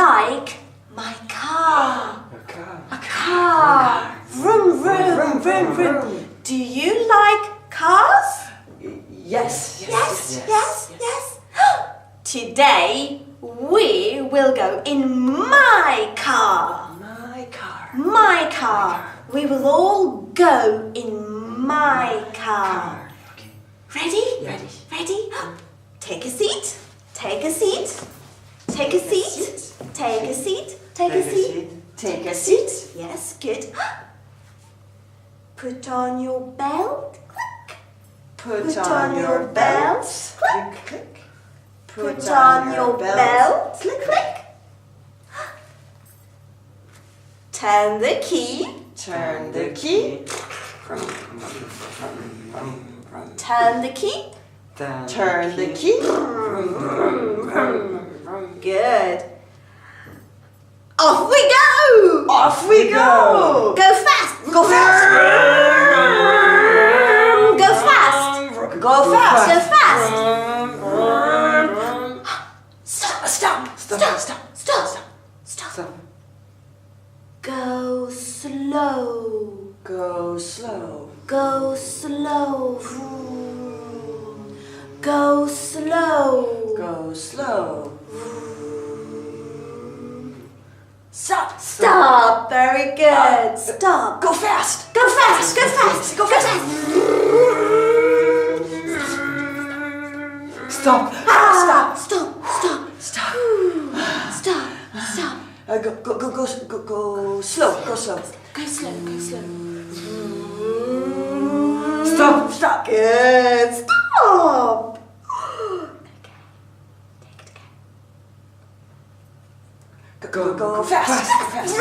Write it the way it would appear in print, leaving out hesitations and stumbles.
like my car? A car. A car. Vroom, vroom, vroom, vroom. Do you like cars? Yes. Yes. Today we will go in my car. My car. My car. We will all go in my car. Okay. Ready? Yeah. Ready? Take a seat. Take a seat. Take a seat. Take a seat. Take a seat. Take a seat. Yes, good. Put on your belt. Click. Put on your belt. Click, click. Put on your belt. Click, click. Turn the key. Turn the key. Turn the key. Turn the key. Good. Off we go. Off we go. Go fast. Go fast. Go fast. Go fast. Go fast. Stop. Go slow. Go slow. Go slow. Go slow. Go slow. Stop. Very good. Stop. Go fast. Go fast. Go fast. Go fast. Stop. Stop. Go slow. Go slow. Go slow. Stop. Good. Stop. Okay. Take it again. Go fast.